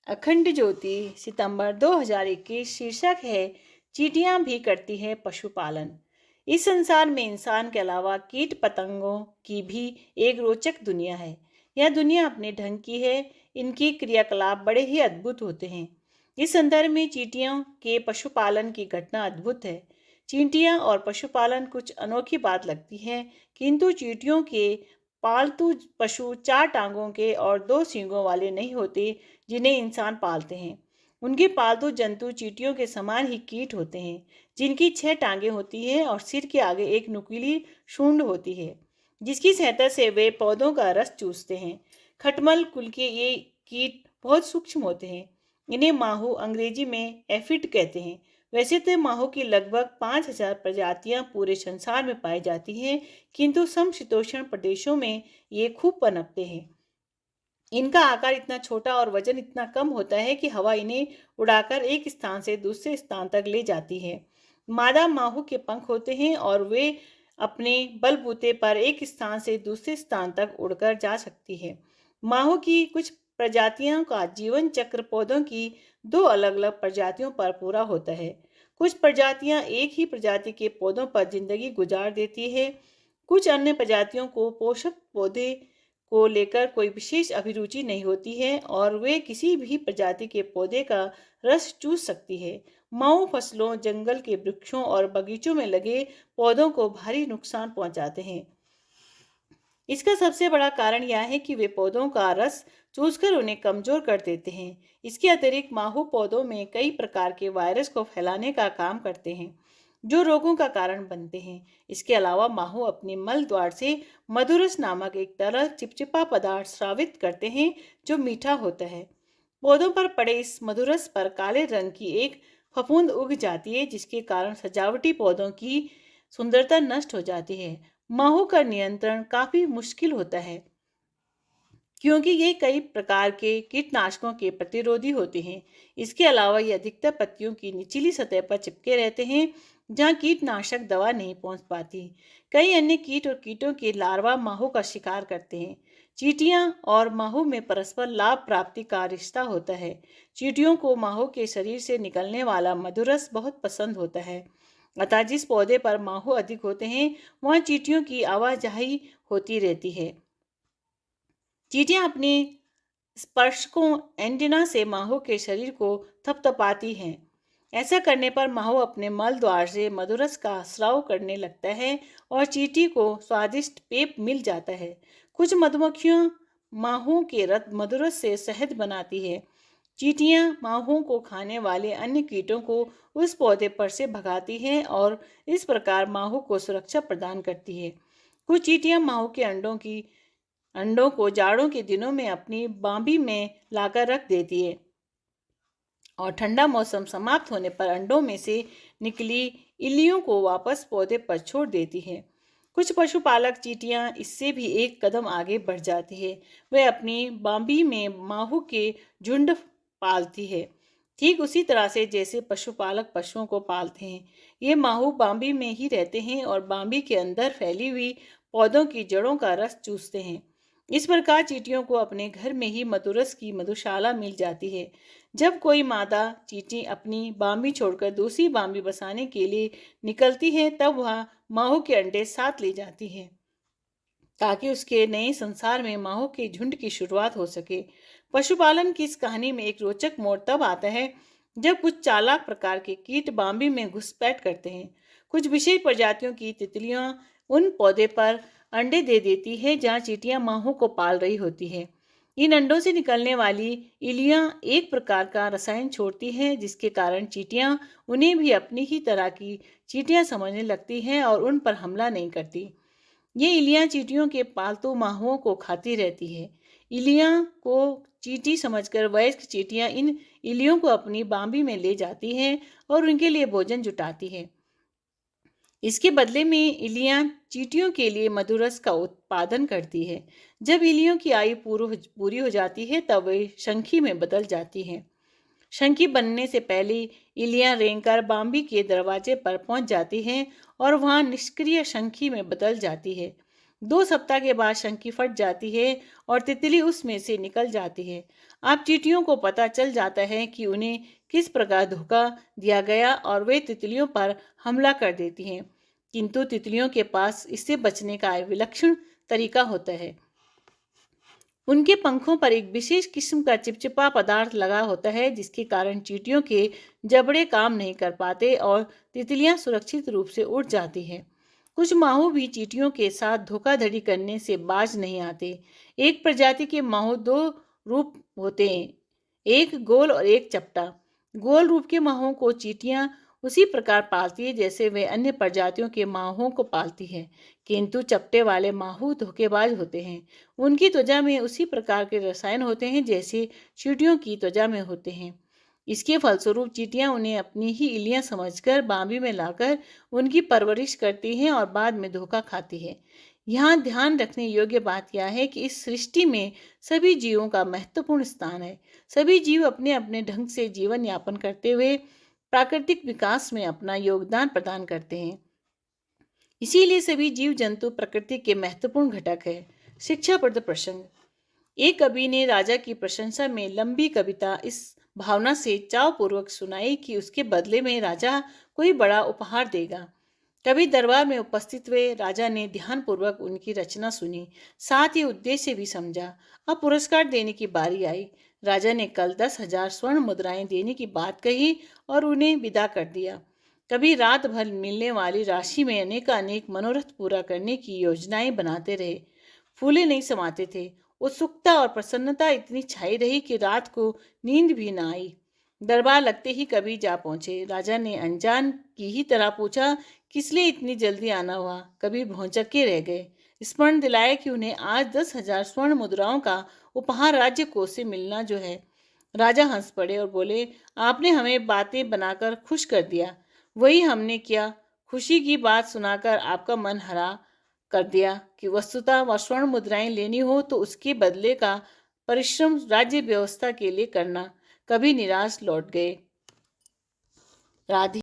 अखंड ज्योति सितंबर 2021 शीर्षक है चींटियां भी करती है पशुपालन। इस संसार में इंसान के अलावा कीट पतंगों की भी एक रोचक दुनिया है। यह दुनिया अपने ढंग की है। इनकी क्रियाकलाप बड़े ही अद्भुत होते हैं। इस संदर्भ में चींटियों के पशुपालन की घटना अद्भुत है। चींटियां और पशुपालन कुछ अनोखी बात लगती है, किंतु चींटियों के पालतू पशु चार टांगों के और दो सींगों वाले नहीं होते जिन्हें इंसान पालते हैं। उनके पालतू जंतु चींटियों के समान ही कीट होते हैं, जिनकी 6 टांगें होती हैं और सिर के आगे एक नुकीली सूंड होती है, जिसकी सहायता से वे पौधों का रस चूसते हैं। खटमल कुल के ये कीट बहुत सूक्ष्म होते हैं। इन्हें माहू अंग्रेजी में एफिड कहते हैं। वैसे तो माहू की लगभग 5,000 प्रजातियां पूरे संसार में पाई जाती हैं, किंतु समशीतोष्ण प्रदेशों में ये खूब पनपते हैं। इनका आकार इतना छोटा और वजन इतना कम होता है कि हवा इन्हें उड़ाकर एक स्थान से दूसरे स्थान तक ले जाती है। मादा माहू के पंख होते हैं और वे अपने बलबूते पर एक स्थान से दूसरे स्थान तक उड़कर जा सकती है। माहू की कुछ प्रजातियों का जीवन चक्र पौधों की दो अलग अलग प्रजातियों पर पूरा होता है। कुछ प्रजातियां एक ही प्रजाति के पौधों पर जिंदगी गुजार देती है। कुछ अन्य प्रजातियों को पोषक पौधे को लेकर कोई विशेष अभिरुचि नहीं होती है और वे किसी भी प्रजाति के पौधे का रस चूस सकती है। माऊ फसलों, जंगल के वृक्षों और बगीचों में लगे पौधों को भारी नुकसान पहुंचाते हैं। इसका सबसे बड़ा कारण यह है कि वे पौधों का रस चूसकर उन्हें कमजोर कर देते हैं। इसके अतिरिक्त माहू पौधों में कई प्रकार के वायरस को फैलाने का काम करते हैं, जो रोगों का कारण बनते हैं। इसके अलावा माहू अपने मल द्वार से मधुरस नामक एक तरल चिपचिपा पदार्थ स्रावित करते हैं, जो मीठा होता है। पौधों पर पड़े इस मधुरस पर काले रंग की एक फफूंद उग जाती है, जिसके कारण सजावटी पौधों की सुंदरता नष्ट हो जाती है। माहू का नियंत्रण काफी मुश्किल होता है, क्योंकि ये कई प्रकार के कीटनाशकों के प्रतिरोधी होते हैं। इसके अलावा ये अधिकतर पत्तियों की निचली सतह पर चिपके रहते हैं, जहां कीटनाशक दवा नहीं पहुंच पाती। कई अन्य कीट और कीटों के लार्वा माहू का शिकार करते हैं। चींटियां और माहू में परस्पर लाभ प्राप्ति का रिश्ता होता है। चींटियों को माहू के शरीर से निकलने वाला मधुरस बहुत पसंद होता है, अतः जिस पौधे पर माहू अधिक होते हैं वहां चींटियों की आवाजाही होती रहती है। चींटियां अपने स्पर्शकों एंटीना से माहू के शरीर को थपथपाती हैं। ऐसा करने पर माहू अपने मल द्वार से मधुरस का स्राव करने लगता है और चींटी को स्वादिष्ट पेय मिल जाता है। कुछ मधुमक्खियां माहू के रस मधुरस से शहद बनाती है। चींटियां माहू को खाने वाले अन्य कीटों को उस पौधे पर से भगाती हैं और इस प्रकार माहू को सुरक्षा प्रदान करती है। कुछ चींटियां माहू के अंडों को जाड़ों के दिनों में अपनी बांबी में लाकर रख देती है और ठंडा मौसम समाप्त होने पर अंडों में से निकली इल्लियों को वापस पौधे पर छोड़ देती है। कुछ पशुपालक चींटियां इससे भी एक कदम आगे बढ़ जाती है। वे अपनी बांबी में माहू के झुंड पालती है, ठीक उसी तरह से जैसे पशुपालक पशुओं को पालते हैं। ये माहू बांबी में ही रहते हैं और बांबी के अंदर फैली हुई पौधों की जड़ों का रस चूसते हैं। इस प्रकार चींटियों को अपने घर में ही मधुरस की मधुशाला मिल जाती है। जब कोई मादा चींटी अपनी बांबी छोड़कर दूसरी बांबी बसाने के लिए निकलती है, तब वह माहू के अंडे साथ ले जाती है, ताकि उसके नए संसार में माहू के झुंड की शुरुआत हो सके। पशुपालन की इस कहानी में एक रोचक मोड़ तब आता है जब कुछ चालाक प्रकार के कीट बांबी में घुसपैठ करते हैं। कुछ विशेष प्रजातियों की तितलियां उन पौधे पर अंडे दे देती है जहां चींटियां माहू को पाल रही होती है। इन अंडों से निकलने वाली इलियां एक प्रकार का रसायन छोड़ती हैं, जिसके कारण चींटियां उन्हें भी अपनी ही तरह की चींटियां समझने लगती हैं और उन पर हमला नहीं करती। ये इलियां चींटियों के पालतू माहुओं को खाती रहती है। इलियां को चींटी समझकर वयस्क चींटियां इन इलियों को अपनी बांबी में ले जाती हैं और उनके लिए भोजन जुटाती है। इसके बदले में इलियां चींटियों के लिए मधुरस का उत्पादन करती है। जब इलियों की आयु पूरी हो जाती है, तब वे शंखी में बदल जाती हैं। शंखी बनने से पहले इलियां रेंगकर बांबी के दरवाजे पर पहुंच जाती हैं और वहां निष्क्रिय शंखी में बदल जाती है। 2 सप्ताह के बाद शंकी फट जाती है और तितली उसमें से निकल जाती है। अब चींटियों को पता चल जाता है कि उन्हें किस प्रकार धोखा दिया गया और वे तितलियों पर हमला कर देती हैं। किंतु तितलियों के पास इससे बचने का विलक्षण तरीका होता है। उनके पंखों पर एक विशेष किस्म का चिपचिपा पदार्थ लगा होता है, जिसके कारण चींटियों के जबड़े काम नहीं कर पाते और तितलियां सुरक्षित रूप से उड़ जाती हैं। कुछ माहू भी चींटियों के साथ धोखाधड़ी करने से बाज नहीं आते। एक प्रजाति के माहू 2 रूप होते हैं, एक गोल और एक चपटा। गोल रूप के माहों को चींटियां उसी प्रकार पालती है जैसे वे अन्य प्रजातियों के माहों को पालती है, किंतु चपटे वाले माहू धोखेबाज होते हैं। उनकी त्वचा में उसी प्रकार के रसायन होते हैं जैसे चींटियों की त्वचा में होते हैं। इसके फलस्वरूप चींटियां उन्हें अपनी ही इलियां समझकर बांबी में लाकर उनकी परवरिश करती हैं और बाद में धोखा खाती है। यहाँ ध्यान रखने योग्य बात यह है कि इस सृष्टि में सभी जीवों का महत्वपूर्ण स्थान है। सभी जीव अपने अपने ढंग से जीवन यापन करते हुए प्राकृतिक विकास में अपना योगदान प्रदान करते हैं। इसीलिए सभी जीव जंतु प्रकृति के महत्वपूर्ण घटक है। शिक्षाप्रद प्रसंग। एक कवि ने राजा की प्रशंसा में लंबी कविता इस भावना से चाव पूर्वक सुनाई कि उसके बदले में राजा कोई बड़ा उपहार देगा। कवि दरबार में उपस्थित हुए। राजा ने ध्यानपूर्वक उनकी रचना सुनी, साथ ही उद्देश्य भी समझा। अब पुरस्कार देने की बारी आई। राजा ने कल 10,000 स्वर्ण मुद्राएं देने की बात कही और उन्हें विदा कर दिया। कभी रात भर मिलने वाली राशि में अनेक मनोरथ पूरा करने की योजनाएं बनाते रहे। फूले नहीं समाते थे। उत्सुकता और प्रसन्नता इतनी छाई रही कि रात को नींद भी न आई। दरबार लगते ही कवि जा पहुंचे। राजा ने अनजान की ही तरह पूछा, किस लिए इतनी जल्दी आना हुआ? कवि भौंचक्के रह गए। स्मरण दिलाया कि उन्हें आज 10,000 स्वर्ण मुद्राओं का उपहार राज्य कोष से मिलना जो है। राजा हंस पड़े और बोले, आपने हमें बातें बनाकर खुश कर दिया। वही हमने किया। खुशी की बात सुनाकर आपका मन हरा कर दिया कि वस्तुतः वह स्वर्ण मुद्राएं लेनी हो तो उसके बदले का परिश्रम राज्य व्यवस्था के लिए करना। कभी निराश लौट गए। राधे।